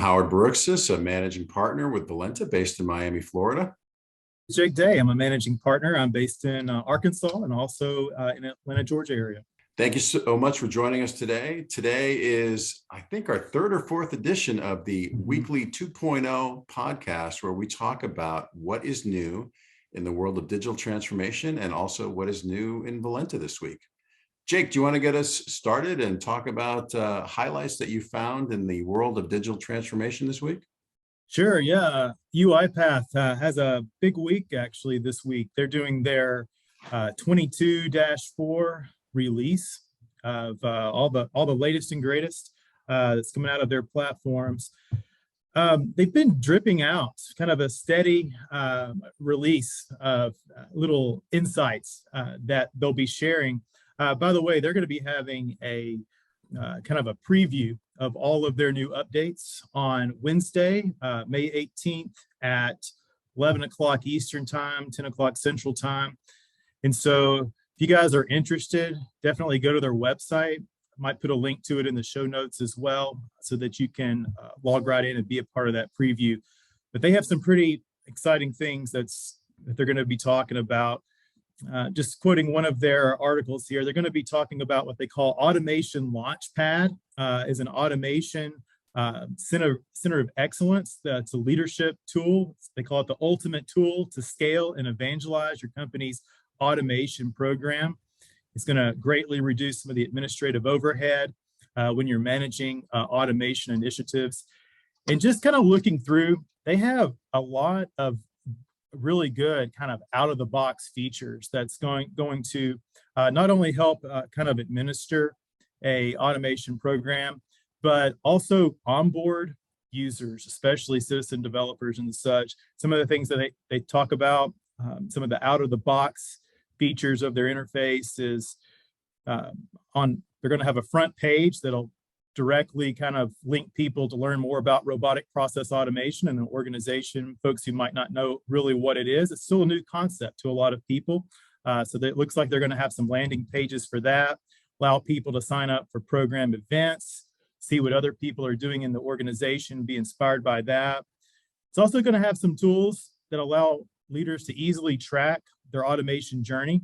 Howard Barouxis, a managing partner with Valenta based in Miami, Florida. Jake Day. I'm a managing partner. I'm based in Arkansas and also in Atlanta, Georgia area. Thank you so much for joining us today. Today is, I think, our third or fourth edition of the weekly 2.0 podcast, where we talk about what is new in the world of digital transformation and also what is new in Valenta this week. Jake, do you want to get us started and talk about highlights that you found in the world of digital transformation this week? Sure, yeah. UiPath has a big week actually this week. They're doing their 22-4 release of all the latest and greatest that's coming out of their platforms. They've been dripping out kind of a steady release of little insights that they'll be sharing. By the way, they're going to be having a kind of a preview of all of their new updates on Wednesday, May 18th at 11 o'clock Eastern time, 10 o'clock Central time. And so if you guys are interested, definitely go to their website. I might put a link to it in the show notes as well so that you can log right in and be a part of that preview. But they have some pretty exciting things that they're going to be talking about. Just quoting one of their articles here, they're going to be talking about what they call Automation Launchpad is an automation center of excellence. That's a leadership tool. They call it the ultimate tool to scale and evangelize your company's automation program. It's going to greatly reduce some of the administrative overhead when you're managing automation initiatives. And just kind of looking through, they have a lot of really good kind of out-of-the-box features that's going to not only help kind of administer a automation program, but also onboard users, especially citizen developers and such. Some of the things that they talk about, some of the out-of-the-box features of their interface is they're going to have a front page that'll directly kind of link people to learn more about robotic process automation in an organization. Folks who might not know really what it is, it's still a new concept to a lot of people. So that it looks like they're going to have some landing pages for that, allow people to sign up for program events, see what other people are doing in the organization, be inspired by that. It's also going to have some tools that allow leaders to easily track their automation journey.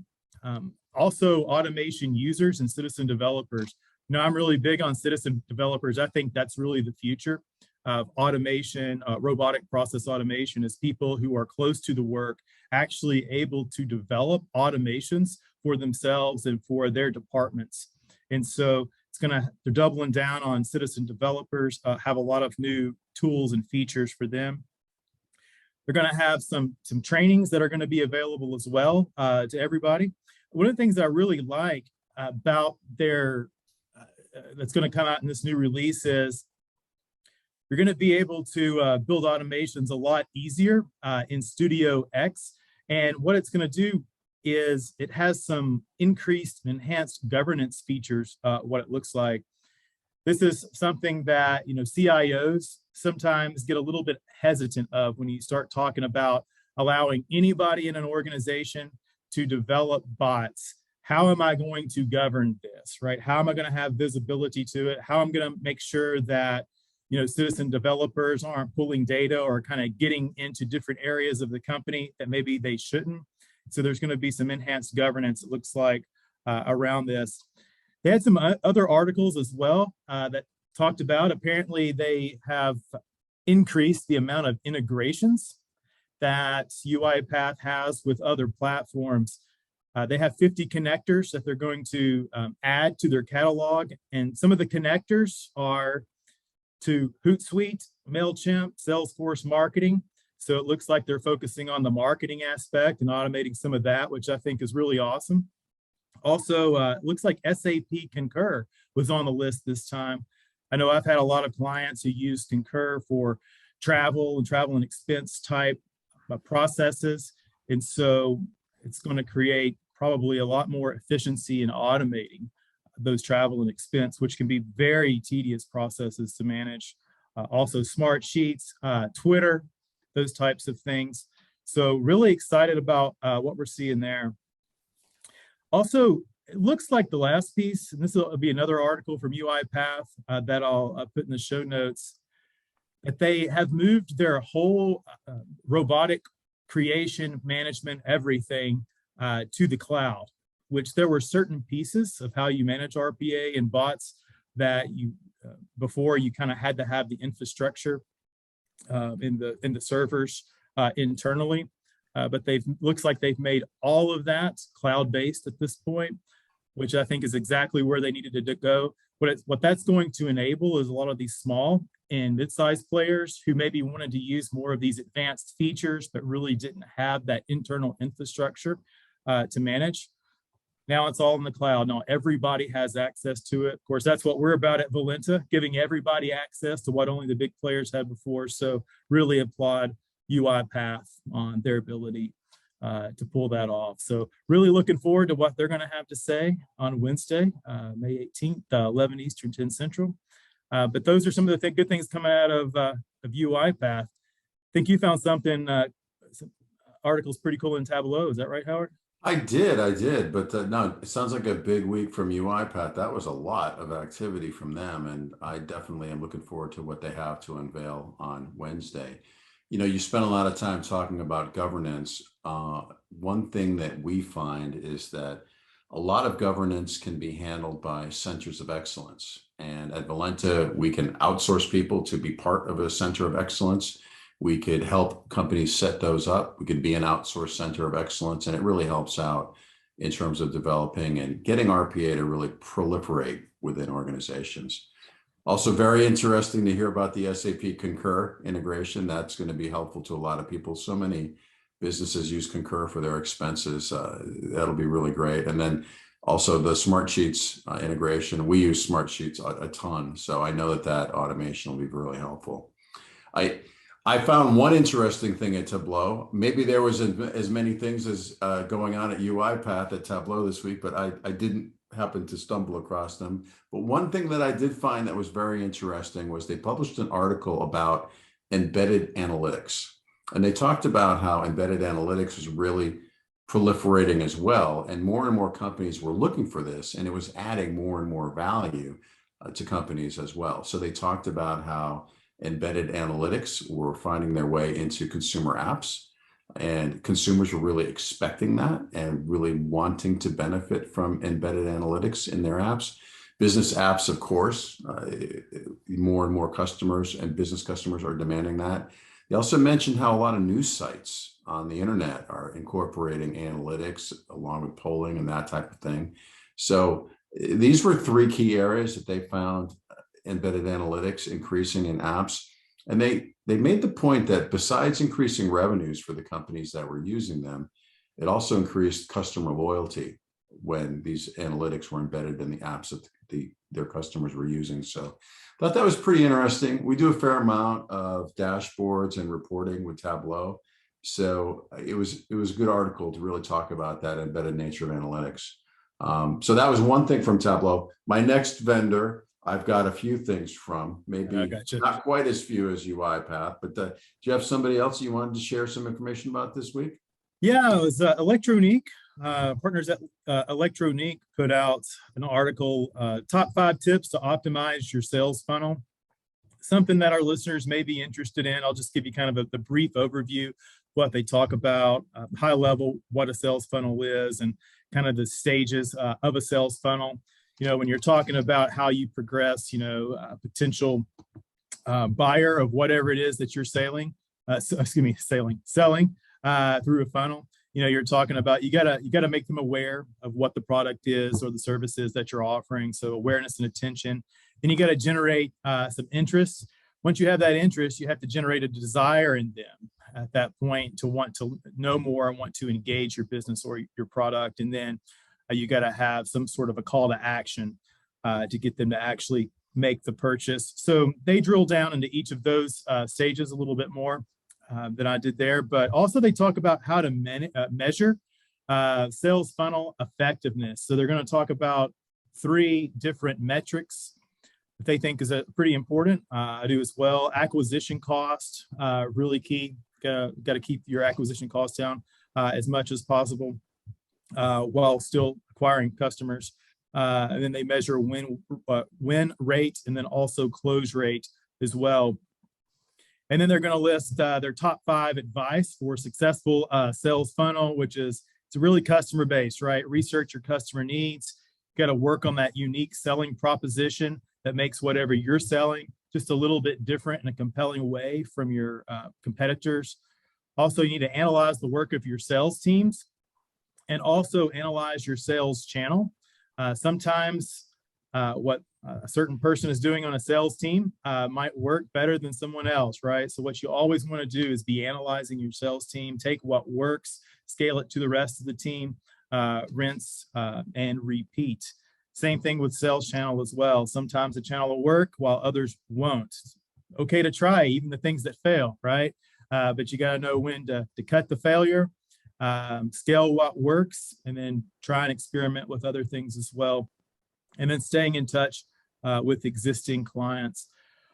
Also, automation users and citizen developers. You know, I'm really big on citizen developers. I think that's really the future of automation, robotic process automation, is people who are close to the work, actually able to develop automations for themselves and for their departments. And so they're doubling down on citizen developers, have a lot of new tools and features for them. They're going to have some trainings that are going to be available as well to everybody. One of the things that I really like about their that's going to come out in this new release is you're going to be able to build automations a lot easier in Studio X. And what it's going to do is it has some increased and enhanced governance features, what it looks like. This is something that, you know, CIOs sometimes get a little bit hesitant of when you start talking about allowing anybody in an organization to develop bots. How am I going to govern this, right? How am I going to have visibility to it? How am I going to make sure that, you know, citizen developers aren't pulling data or kind of getting into different areas of the company that maybe they shouldn't? So there's going to be some enhanced governance, it looks like, around this. They had some other articles as well that talked about, apparently they have increased the amount of integrations that UiPath has with other platforms. They have 50 connectors that they're going to add to their catalog. And some of the connectors are to Hootsuite, MailChimp, Salesforce Marketing. So it looks like they're focusing on the marketing aspect and automating some of that, which I think is really awesome. Also, it looks like SAP Concur was on the list this time. I know I've had a lot of clients who use Concur for travel and expense type processes. And so it's going to create probably a lot more efficiency in automating those travel and expense, which can be very tedious processes to manage. Also smart sheets, Twitter, those types of things. So really excited about what we're seeing there. Also, it looks like the last piece, and this will be another article from UiPath that I'll put in the show notes. that they have moved their whole robotic creation, management, everything to the cloud, which there were certain pieces of how you manage RPA and bots that you before you kind of had to have the infrastructure in the servers internally, but looks like they've made all of that cloud-based at this point, which I think is exactly where they needed to go. What that's going to enable is a lot of these small and mid-sized players who maybe wanted to use more of these advanced features, but really didn't have that internal infrastructure to manage. Now it's all in the cloud. Now everybody has access to it. Of course, that's what we're about at Valenta, giving everybody access to what only the big players had before. So really applaud UiPath on their ability to pull that off. So really looking forward to what they're going to have to say on Wednesday, May 18th, 11 Eastern, 10 Central. But those are some of the good things coming out of UiPath. I think you found something, some articles pretty cool in Tableau. Is that right, Howard? I did, but no, it sounds like a big week from UiPath. That was a lot of activity from them, and I definitely am looking forward to what they have to unveil on Wednesday. You know, you spent a lot of time talking about governance. One thing that we find is that a lot of governance can be handled by centers of excellence. And at Valenta, we can outsource people to be part of a center of excellence. We could help companies set those up. We could be an outsourced center of excellence, and it really helps out in terms of developing and getting RPA to really proliferate within organizations. Also very interesting to hear about the SAP Concur integration. That's going to be helpful to a lot of people. So many businesses use Concur for their expenses. That'll be really great. And then also the Smartsheets integration. We use Smartsheets a ton. So I know that automation will be really helpful. I found one interesting thing at Tableau. Maybe there was as many things as going on at UiPath at Tableau this week, but I didn't happen to stumble across them. But one thing that I did find that was very interesting was they published an article about embedded analytics. And they talked about how embedded analytics was really proliferating as well. And more companies were looking for this, and it was adding more and more value to companies as well. So they talked about how embedded analytics were finding their way into consumer apps, and consumers were really expecting that and really wanting to benefit from embedded analytics in their apps. Business apps, of course, more and more customers and business customers are demanding that. They also mentioned how a lot of news sites on the internet are incorporating analytics along with polling and that type of thing. So these were three key areas that they found embedded analytics increasing in apps. And they made the point that besides increasing revenues for the companies that were using them, it also increased customer loyalty when these analytics were embedded in the apps that their customers were using. So I thought that was pretty interesting. We do a fair amount of dashboards and reporting with Tableau. So it was a good article to really talk about that embedded nature of analytics. So that was one thing from Tableau. My next vendor, I've got a few things from, maybe not quite as few as UiPath, but do you have somebody else you wanted to share some information about this week? Yeah, it was Electroneek. Partners at Electroneek put out an article, top 5 tips to optimize your sales funnel. Something that our listeners may be interested in. I'll just give you kind of the brief overview, what they talk about, high level, what a sales funnel is, and kind of the stages of a sales funnel. You know, when you're talking about how you progress, you know, a potential buyer of whatever it is that you're selling through a funnel, you know, you're talking about you gotta make them aware of what the product is or the services that you're offering. So awareness and attention. Then you got to generate some interest. Once you have that interest, you have to generate a desire in them at that point to want to know more and want to engage your business or your product. And then you got to have some sort of a call to action to get them to actually make the purchase. So they drill down into each of those stages a little bit more than I did there. But also they talk about how to measure sales funnel effectiveness. So they're going to talk about 3 different metrics that they think is pretty important. I do as well. Acquisition cost, really key. Got to keep your acquisition costs down as much as possible while still acquiring customers. And then they measure win rate and then also close rate as well. And then they're going to list their top 5 advice for successful sales funnel, which is it's really customer based, right? Research your customer needs. Got to work on that unique selling proposition that makes whatever you're selling just a little bit different in a compelling way from your competitors. Also, you need to analyze the work of your sales teams and also analyze your sales channel. Sometimes what a certain person is doing on a sales team might work better than someone else, right? So what you always want to do is be analyzing your sales team, take what works, scale it to the rest of the team, rinse and repeat. Same thing with sales channel as well. Sometimes the channel will work while others won't. Okay to try even the things that fail, right? But you got to know when to cut the failure, scale what works, and then try and experiment with other things as well. And then staying in touch with existing clients.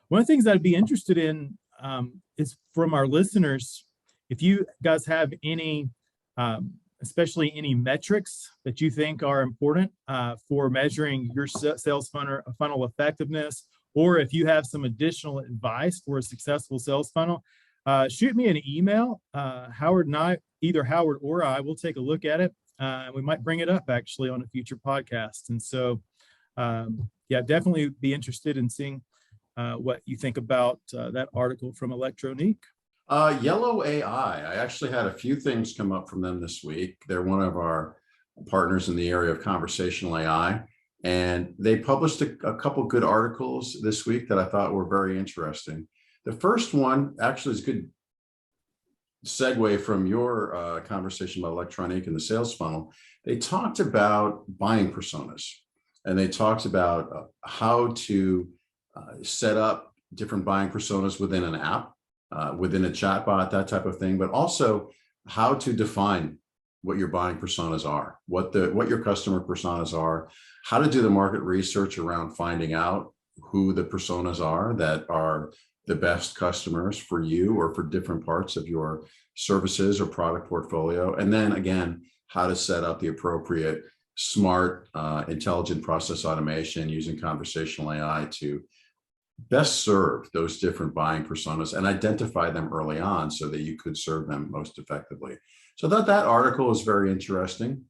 One of the things I'd be interested in is from our listeners, if you guys have any, especially any metrics that you think are important for measuring your sales funnel effectiveness, or if you have some additional advice for a successful sales funnel, shoot me an email. Howard and I, either Howard or I, will take a look at it. We might bring it up actually on a future podcast. And so, yeah, definitely be interested in seeing what you think about that article from Electroneek. Yellow AI. I actually had a few things come up from them this week. They're one of our partners in the area of conversational AI, and they published a couple good articles this week that I thought were very interesting. The first one actually is a good segue from your conversation about Electroneek and the sales funnel. They talked about buying personas, and they talked about how to set up different buying personas within an app, within a chatbot, that type of thing, but also how to define what your buying personas are, what your customer personas are, how to do the market research around finding out who the personas are that are the best customers for you or for different parts of your services or product portfolio. And then again, how to set up the appropriate smart, intelligent process automation using conversational AI to best serve those different buying personas and identify them early on so that you could serve them most effectively. So that article is very interesting.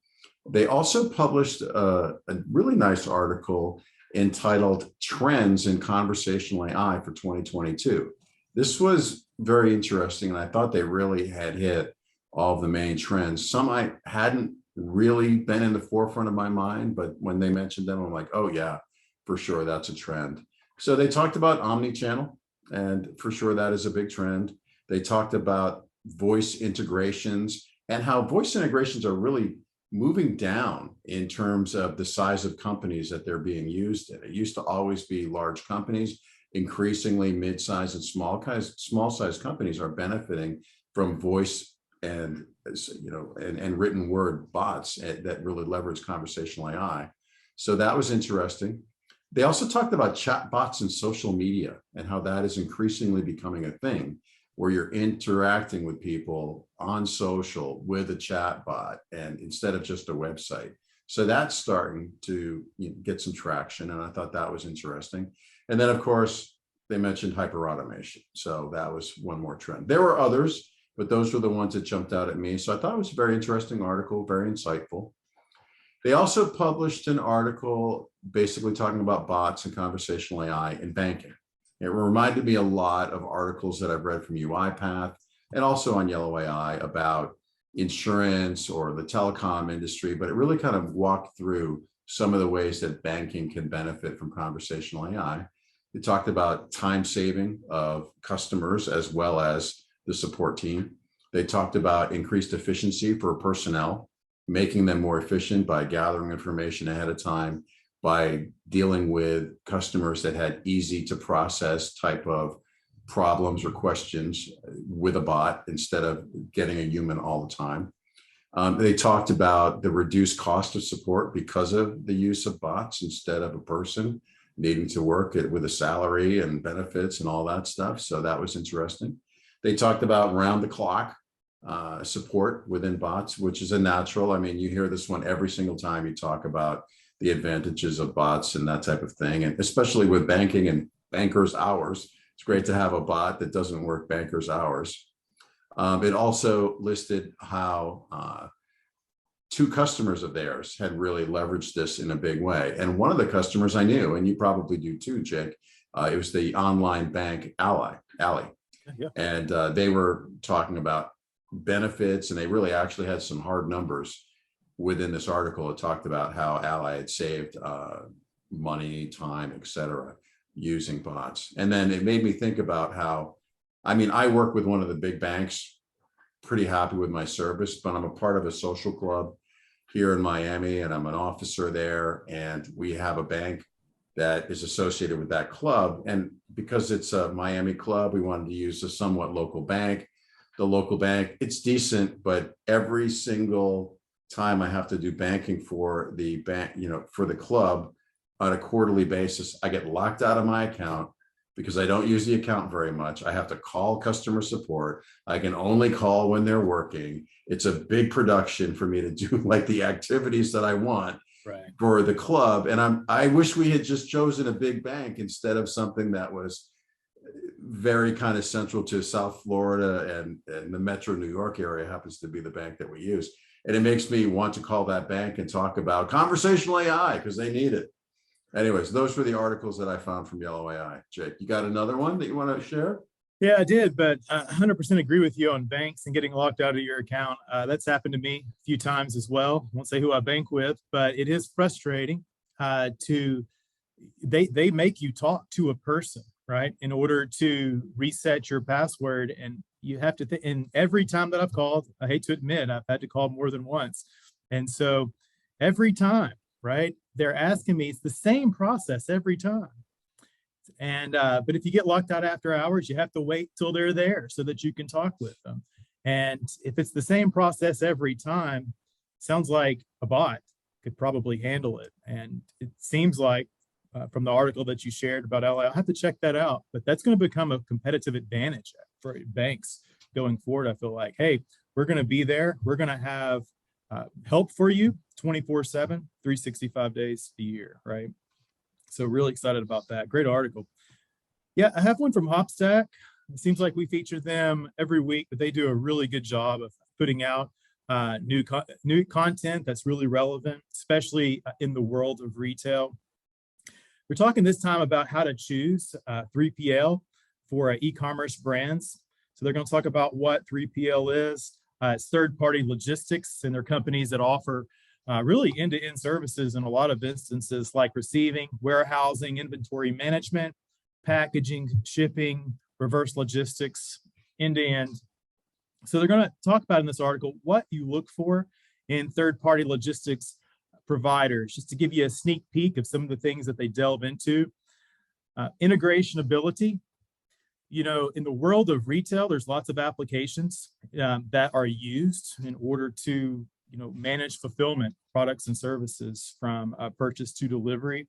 They also published a really nice article entitled Trends in Conversational AI for 2022. This was very interesting, and I thought they really had hit all of the main trends. Some I hadn't really been in the forefront of my mind, but when they mentioned them, I'm like, oh yeah, for sure, that's a trend. So they talked about Omnichannel, and for sure that is a big trend. They talked about voice integrations and how voice integrations are really moving down in terms of the size of companies that they're being used in. It used to always be large companies. Increasingly, mid-sized and small-sized companies are benefiting from voice and written word bots that really leverage conversational AI. So that was interesting. They also talked about chat bots and social media and how that is increasingly becoming a thing where you're interacting with people on social with a chat bot and instead of just a website. So that's starting to get some traction, and I thought that was interesting. And then, of course, they mentioned hyperautomation. So that was one more trend. There were others, but those were the ones that jumped out at me. So I thought it was a very interesting article, very insightful. They also published an article basically talking about bots and conversational AI in banking. It reminded me a lot of articles that I've read from UiPath and also on Yellow AI about insurance or the telecom industry, but it really kind of walked through some of the ways that banking can benefit from conversational AI. They talked about time saving of customers as well as the support team. They talked about increased efficiency for personnel, making them more efficient by gathering information ahead of time, by dealing with customers that had easy to process type of problems or questions with a bot instead of getting a human all the time. They talked about the reduced cost of support because of the use of bots instead of a person needing to work with a salary and benefits and all that stuff. So that was interesting. They talked about round the clock support within bots, which is a natural. I mean, you hear this one every single time you talk about the advantages of bots and that type of thing, and especially with banking and bankers' hours. It's great to have a bot that doesn't work bankers' hours. It also listed how two customers of theirs had really leveraged this in a big way. And one of the customers I knew, and you probably do too, Jake, it was the online bank Ally. Yeah. And they were talking about benefits, and they really actually had some hard numbers within this article. It talked about how Ally had saved money, time, etc., using bots. And then it made me think about how, I mean, I work with one of the big banks, pretty happy with my service, but I'm a part of a social club here in Miami, and I'm an officer there. And we have a bank that is associated with that club. And because it's a Miami club, we wanted to use a somewhat local bank. The local bank, it's decent, but every single time I have to do banking for the bank, for the club on a quarterly basis, I get locked out of my account because I don't use the account very much. I have to call customer support. I can only call when they're working. It's a big production for me to do like the activities that I want for the club. And I wish we had just chosen a big bank instead of something that was very kind of central to South Florida, and the Metro New York area happens to be the bank that we use. And it makes me want to call that bank and talk about conversational AI because they need it. Anyways, those were the articles that I found from Yellow AI. Jake, you got another one that you want to share? Yeah, I did, but I 100% agree with you on banks and getting locked out of your account. That's happened to me a few times as well. I won't say who I bank with, but it is frustrating they make you talk to a person, right, in order to reset your password. And you have to and every time that I've called, I hate to admit, I've had to call more than once. And so every time, right, they're asking me, it's the same process every time. And but if you get locked out after hours, you have to wait till they're there so that you can talk with them. And if it's the same process every time, sounds like a bot could probably handle it. And it seems like from the article that you shared about LA, I'll have to check that out. But that's going to become a competitive advantage for banks going forward. I feel like, hey, we're going to be there. We're going to have help for you 24/7, 365 days a year, right? So really excited about that. Great article. Yeah, I have one from Hopstack. It seems like we feature them every week, but they do a really good job of putting out new content that's really relevant, especially in the world of retail. We're talking this time about how to choose 3PL for e-commerce brands. So they're going to talk about what 3PL is. It's third-party logistics, and they're companies that offer really end-to-end services in a lot of instances, like receiving, warehousing, inventory management, packaging, shipping, reverse logistics, end-to-end. So they're going to talk about in this article what you look for in third-party logistics providers, just to give you a sneak peek of some of the things that they delve into. Integration ability. You know, in the world of retail, there's lots of applications that are used in order to, manage fulfillment products and services from purchase to delivery.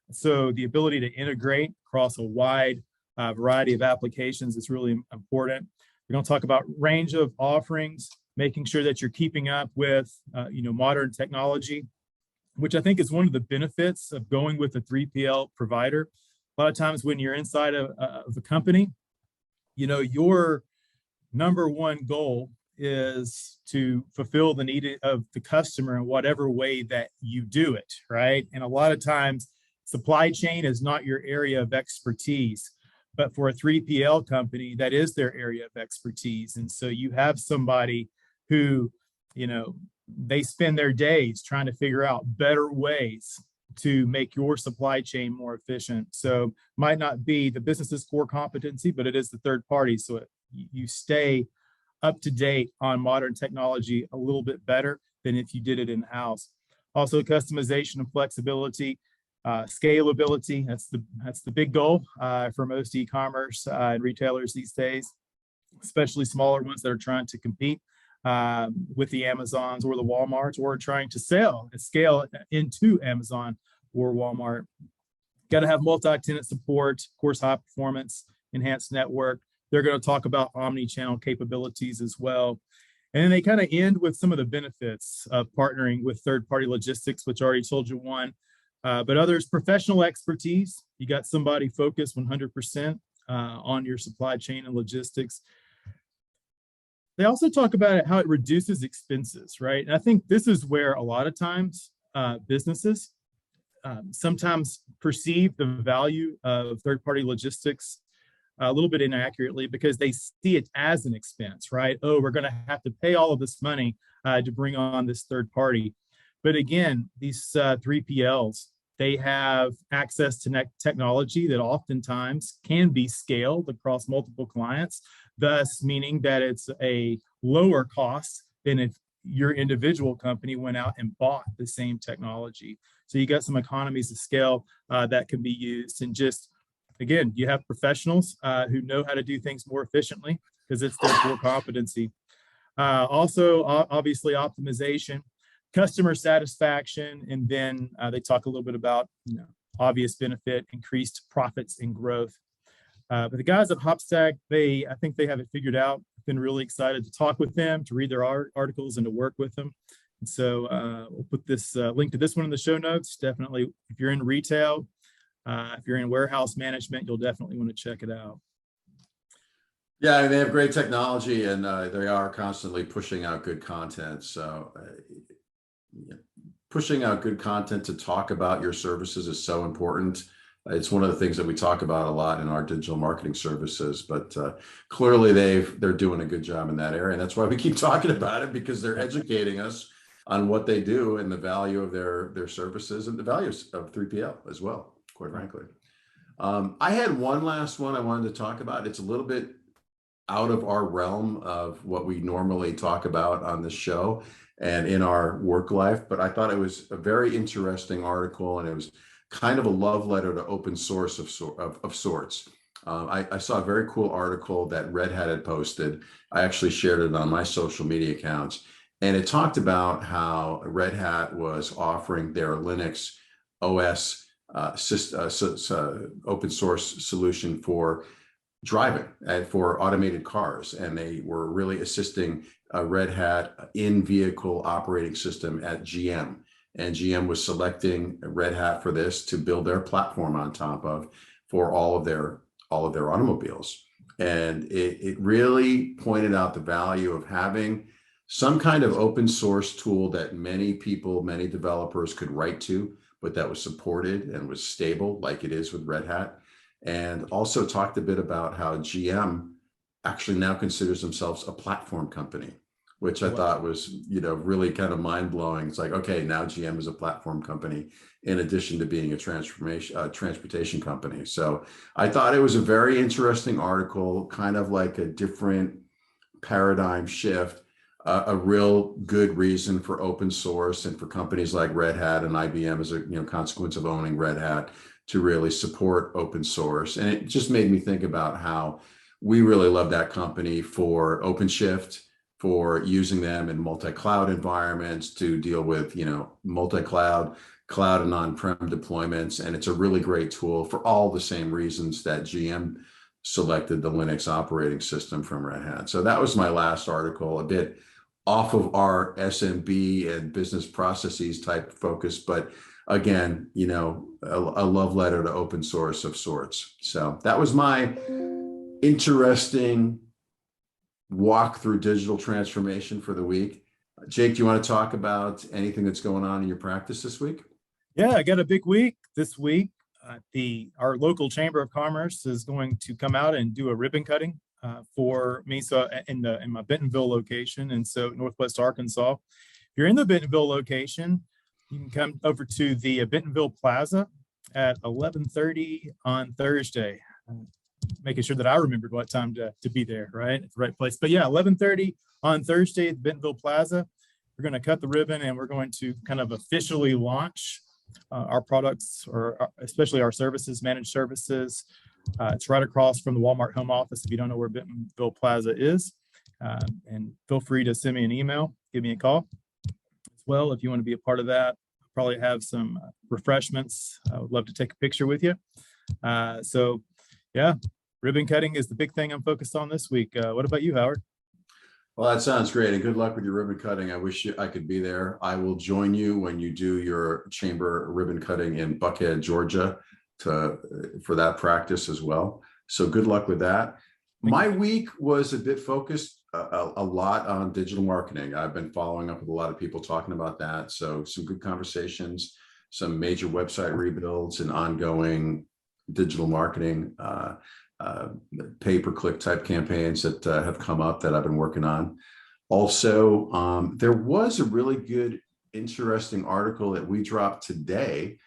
So the ability to integrate across a wide variety of applications is really important. We're going to talk about range of offerings, making sure that you're keeping up with, modern technology, which I think is one of the benefits of going with a 3PL provider. A lot of times when you're inside of a company, your number one goal is to fulfill the need of the customer in whatever way that you do it, right? And a lot of times, supply chain is not your area of expertise, but for a 3PL company, that is their area of expertise. And so you have somebody who, they spend their days trying to figure out better ways to make your supply chain more efficient. So might not be the business's core competency, but it is the third party. So you stay up to date on modern technology a little bit better than if you did it in-house. Also, customization and flexibility, scalability. That's the big goal for most e-commerce and retailers these days, especially smaller ones that are trying to compete with the Amazons or the Walmarts, or trying to scale into Amazon or Walmart. Got to have multi-tenant support, of course, high performance, enhanced network. They're going to talk about omnichannel capabilities as well. And then they kind of end with some of the benefits of partnering with third-party logistics, which I already told you one. But others, professional expertise. You got somebody focused 100% on your supply chain and logistics. They also talk about how it reduces expenses, right? And I think this is where a lot of times businesses sometimes perceive the value of third-party logistics a little bit inaccurately because they see it as an expense, right? Oh, we're going to have to pay all of this money to bring on this third party. But again, these 3PLs, they have access to technology that oftentimes can be scaled across multiple clients, thus meaning that it's a lower cost than if your individual company went out and bought the same technology. So you got some economies of scale that can be used. And just, again, you have professionals who know how to do things more efficiently because it's their core competency. Also, obviously, optimization, customer satisfaction, and then they talk a little bit about obvious benefit, increased profits and growth. But the guys at Hopstack, I think they have it figured out. I've been really excited to talk with them, to read their articles, and to work with them. And so we'll put this link to this one in the show notes. Definitely, if you're in retail, if you're in warehouse management, you'll definitely want to check it out. Yeah, they have great technology, and they are constantly pushing out good content. So pushing out good content to talk about your services is so important. It's one of the things that we talk about a lot in our digital marketing services, but clearly they're doing a good job in that area. And that's why we keep talking about it, because they're educating us on what they do and the value of their services and the values of 3PL as well, quite frankly. I had one last one I wanted to talk about. It's a little bit out of our realm of what we normally talk about on this show and in our work life, but I thought it was a very interesting article, and it was kind of a love letter to open source of sorts. I saw a very cool article that Red Hat had posted. I actually shared it on my social media accounts, and it talked about how Red Hat was offering their Linux OS open source solution for driving and for automated cars, and they were really assisting Red Hat in-vehicle operating system at GM. And GM was selecting Red Hat for this to build their platform on top of for all of their automobiles. And it really pointed out the value of having some kind of open source tool that many people, many developers could write to, but that was supported and was stable like it is with Red Hat. And also talked a bit about how GM actually now considers themselves a platform company, which I thought was, really kind of mind blowing. It's like, okay, now GM is a platform company in addition to being a transportation company. So I thought it was a very interesting article, kind of like a different paradigm shift, a real good reason for open source and for companies like Red Hat and IBM as a consequence of owning Red Hat to really support open source. And it just made me think about how we really love that company for OpenShift, for using them in multi-cloud environments to deal with, multi-cloud, cloud and on-prem deployments. And it's a really great tool for all the same reasons that GM selected the Linux operating system from Red Hat. So that was my last article, a bit off of our SMB and business processes type focus, but again, a love letter to open source of sorts. So that was my interesting walk through digital transformation for the week. Jake, do you want to talk about anything that's going on in your practice this week? Yeah, I got a big week this week. Our local Chamber of Commerce is going to come out and do a ribbon cutting for me. So in my Bentonville location, and so Northwest Arkansas. If you're in the Bentonville location, you can come over to the Bentonville Plaza at 11:30 on Thursday. Making sure that I remembered what time to be there, right? At the right place. But yeah, 11:30 on Thursday at Bentonville Plaza. We're going to cut the ribbon and we're going to kind of officially launch our products, or especially our services, managed services. It's right across from the Walmart home office if you don't know where Bentonville Plaza is. And feel free to send me an email, give me a call as well if you want to be a part of that. I'll probably have some refreshments. I would love to take a picture with you. So yeah, ribbon cutting is the big thing I'm focused on this week. What about you, Howard? Well, that sounds great, and good luck with your ribbon cutting. I wish I could be there. I will join you when you do your chamber ribbon cutting in Buckhead, Georgia, for that practice as well. So good luck with that. Thank My you. week was a bit focused a lot on digital marketing. I've been following up with a lot of people talking about that. So some good conversations, some major website rebuilds and ongoing digital marketing, pay-per-click type campaigns that have come up that I've been working on. Also, there was a really good, interesting article that we dropped today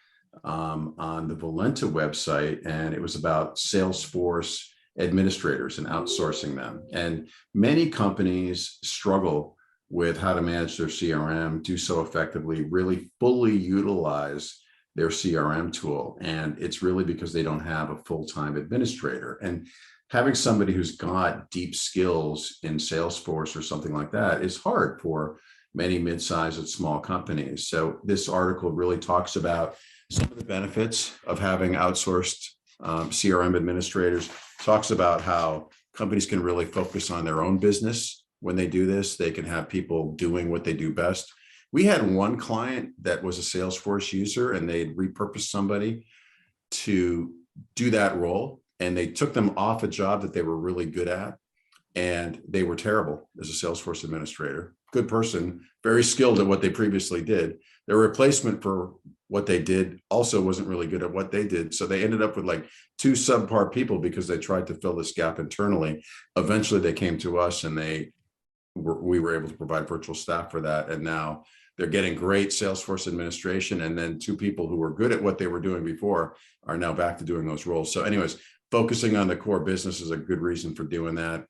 on the Valenta website, and it was about Salesforce administrators and outsourcing them. And many companies struggle with how to manage their CRM, do so effectively, really fully utilize their CRM tool. And it's really because they don't have a full-time administrator. And having somebody who's got deep skills in Salesforce or something like that is hard for many mid-sized and small companies. So this article really talks about some of the benefits of having outsourced CRM administrators, talks about how companies can really focus on their own business. When they do this, they can have people doing what they do best. We had one client that was a Salesforce user, and they'd repurposed somebody to do that role, and they took them off a job that they were really good at, and they were terrible as a Salesforce administrator. Good person, very skilled at what they previously did. Their replacement for what they did also wasn't really good at what they did. So they ended up with like two subpar people because they tried to fill this gap internally. Eventually they came to us, and we were able to provide virtual staff for that. And now they're getting great Salesforce administration. And then two people who were good at what they were doing before are now back to doing those roles. So anyways, focusing on the core business is a good reason for doing that.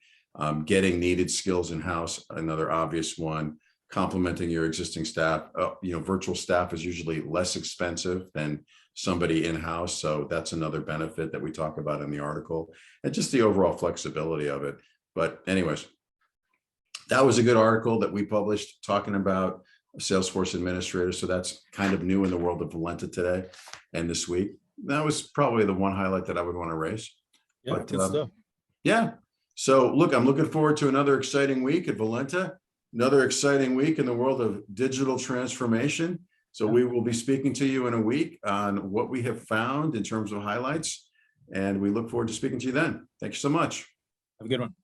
Getting needed skills in-house, another obvious one. Complementing your existing staff. Virtual staff is usually less expensive than somebody in-house. So that's another benefit that we talk about in the article, and just the overall flexibility of it. But anyways, that was a good article that we published talking about Salesforce administrators. So that's kind of new in the world of Valenta today and this week. That was probably the one highlight that I would want to raise. Yeah, But good stuff. yeah. So look, I'm looking forward to another exciting week at Valenta. Another exciting week in the world of digital transformation. So we will be speaking to you in a week on what we have found in terms of highlights. And we look forward to speaking to you then. Thank you so much. Have a good one.